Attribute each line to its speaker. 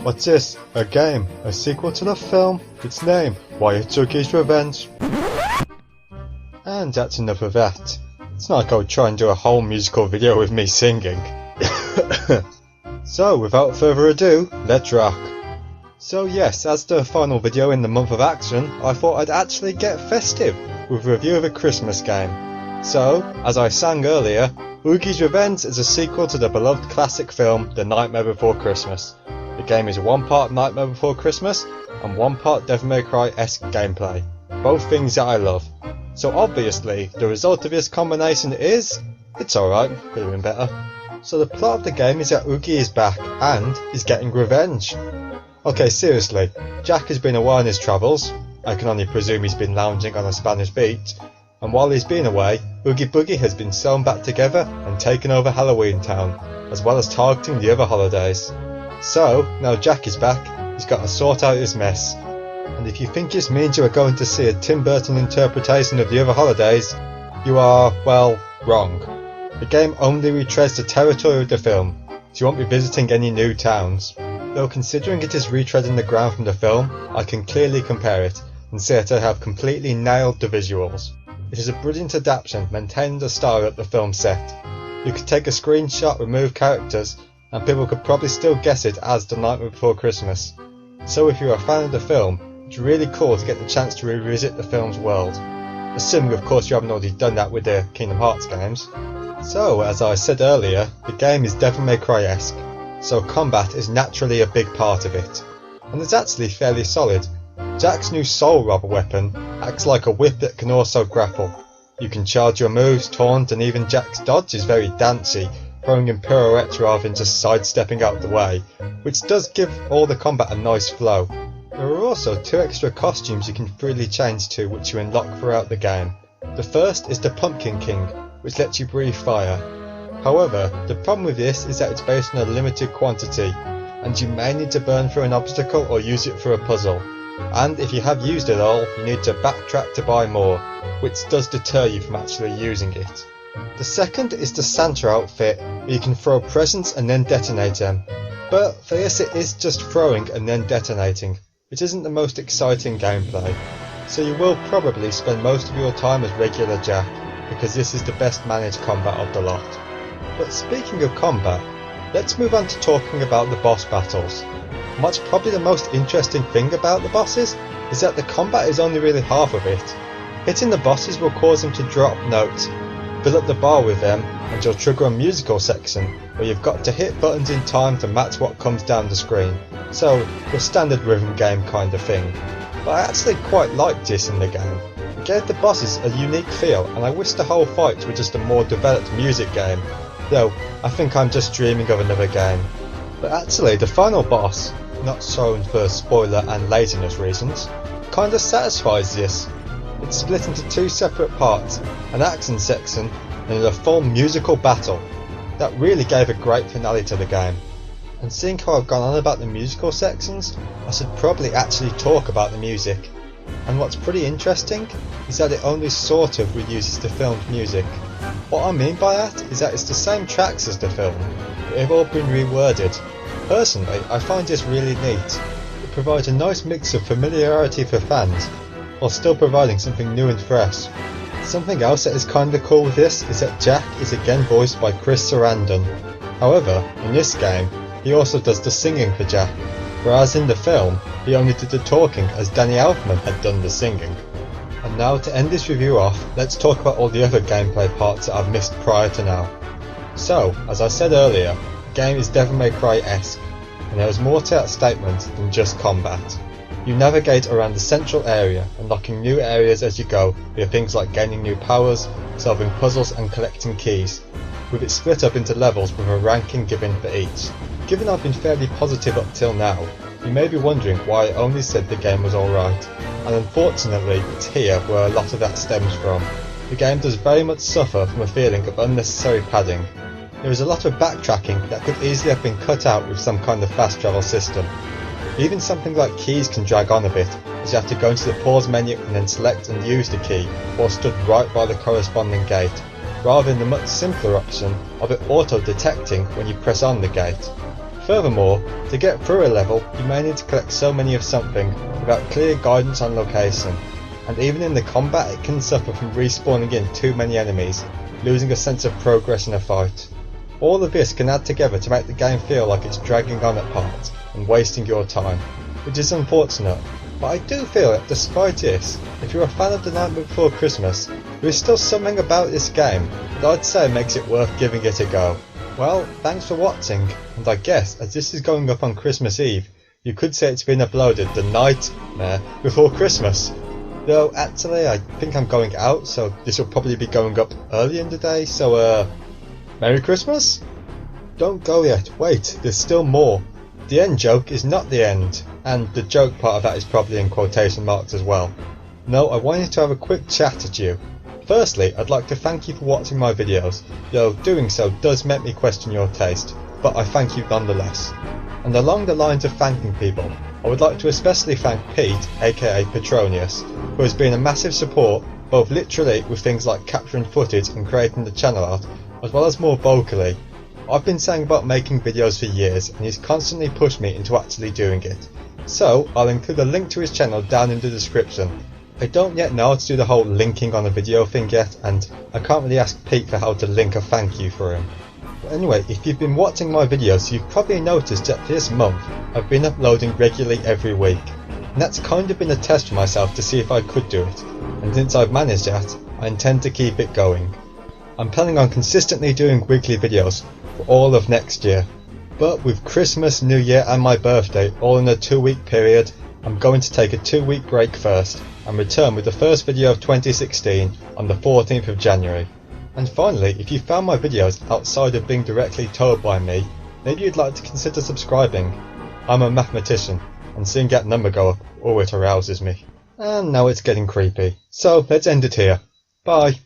Speaker 1: What's this? A game? A sequel to the film? Its name? Why, it's Oogie's Revenge. And that's enough of that. It's not like I would try and do a whole musical video with me singing. So, without further ado, let's rock. So yes, as the final video in the month of action, I thought I'd actually get festive with a review of a Christmas game. So, as I sang earlier, Oogie's Revenge is a sequel to the beloved classic film The Nightmare Before Christmas. The game is one part Nightmare Before Christmas and one part Devil May Cry-esque gameplay, both things that I love. So obviously, the result of this combination is, it's alright, could have been better. So the plot of the game is that Oogie is back and is getting revenge. Okay, seriously, Jack has been away on his travels, I can only presume he's been lounging on a Spanish beach, and while he's been away, Oogie Boogie has been sewn back together and taken over Halloween Town, as well as targeting the other holidays. So, now Jack is back, he's got to sort out his mess. And if you think this means you are going to see a Tim Burton interpretation of the other holidays, you are, well, wrong. The game only retreads the territory of the film, so you won't be visiting any new towns. Though considering it is retreading the ground from the film, I can clearly compare it, and say that I have completely nailed the visuals. It is a brilliant adaptation, maintaining the style that the film set. You could take a screenshot, remove characters, and people could probably still guess it as The Nightmare Before Christmas. So if you're a fan of the film, it's really cool to get the chance to revisit the film's world. Assuming of course you haven't already done that with the Kingdom Hearts games. So, as I said earlier, the game is Devil May Cry-esque, so combat is naturally a big part of it. And it's actually fairly solid. Jack's new Soul Robber weapon acts like a whip that can also grapple. You can charge your moves, taunt, and even Jack's dodge is very dancey, throwing in pirouettes rather than just sidestepping out the way, which does give all the combat a nice flow. There are also 2 extra costumes you can freely change to which you unlock throughout the game. The first is the Pumpkin King, which lets you breathe fire. However, the problem with this is that it's based on a limited quantity, and you may need to burn through an obstacle or use it for a puzzle. And if you have used it all, you need to backtrack to buy more, which does deter you from actually using it. The second is the Santa outfit, where you can throw presents and then detonate them. But for this it is just throwing and then detonating, which isn't the most exciting gameplay. So you will probably spend most of your time as regular Jack, because this is the best managed combat of the lot. But speaking of combat, let's move on to talking about the boss battles. And what's probably the most interesting thing about the bosses is that the combat is only really half of it. Hitting the bosses will cause them to drop notes, fill up the bar with them, and you'll trigger a musical section where you've got to hit buttons in time to match what comes down the screen. So, your standard rhythm game kind of thing. But I actually quite liked this in the game. It gave the bosses a unique feel, and I wish the whole fight were just a more developed music game. Though, I think I'm just dreaming of another game. But actually, the final boss, not shown for spoiler and laziness reasons, kinda satisfies this. It's split into 2 separate parts, an action section and a full musical battle. That really gave a great finale to the game. And seeing how I've gone on about the musical sections, I should probably actually talk about the music. And what's pretty interesting is that it only sort of reuses the film's music. What I mean by that is that it's the same tracks as the film, but they've all been reworded. Personally, I find this really neat. It provides a nice mix of familiarity for fans, while still providing something new and fresh. Something else that is kinda cool with this is that Jack is again voiced by Chris Sarandon. However, in this game, he also does the singing for Jack, whereas in the film, he only did the talking as Danny Elfman had done the singing. And now to end this review off, let's talk about all the other gameplay parts that I've missed prior to now. So, as I said earlier, the game is Devil May Cry-esque, and there is more to that statement than just combat. You navigate around the central area, unlocking new areas as you go via things like gaining new powers, solving puzzles and collecting keys, with it split up into levels with a ranking given for each. Given I've been fairly positive up till now, you may be wondering why I only said the game was alright, and unfortunately it's here where a lot of that stems from. The game does very much suffer from a feeling of unnecessary padding. There is a lot of backtracking that could easily have been cut out with some kind of fast travel system. Even something like keys can drag on a bit, as you have to go into the pause menu and then select and use the key, while stood right by the corresponding gate, rather than the much simpler option of it auto-detecting when you press on the gate. Furthermore, to get through a level, you may need to collect so many of something without clear guidance on location, and even in the combat it can suffer from respawning in too many enemies, losing a sense of progress in a fight. All of this can add together to make the game feel like it's dragging on at parts and wasting your time, which is unfortunate, but I do feel that despite this, if you're a fan of The Nightmare Before Christmas, there is still something about this game that I'd say makes it worth giving it a go. Well, thanks for watching, and I guess as this is going up on Christmas Eve, you could say it's been uploaded the Nightmare Before Christmas. Though actually I think I'm going out, so this will probably be going up early in the day, so Merry Christmas? Don't go yet, wait, there's still more. The end joke is not the end, and the joke part of that is probably in quotation marks as well. No, I wanted to have a quick chat at you. Firstly, I'd like to thank you for watching my videos, though doing so does make me question your taste, but I thank you nonetheless. And along the lines of thanking people, I would like to especially thank Pete, aka Petronius, who has been a massive support, both literally with things like capturing footage and creating the channel art, as well as more vocally. I've been saying about making videos for years, and he's constantly pushed me into actually doing it. So, I'll include a link to his channel down in the description. I don't yet know how to do the whole linking on a video thing yet, and I can't really ask Pete for how to link a thank you for him. But anyway, if you've been watching my videos, you've probably noticed that this month I've been uploading regularly every week, and that's kind of been a test for myself to see if I could do it, and since I've managed that, I intend to keep it going. I'm planning on consistently doing weekly videos for all of next year, but with Christmas, New Year and my birthday all in a 2-week period, I'm going to take a 2-week break first and return with the first video of 2016 on the 14th of January. And finally, if you found my videos outside of being directly told by me, maybe you'd like to consider subscribing. I'm a mathematician, and seeing that number go up always arouses me. And now it's getting creepy, so let's end it here. Bye.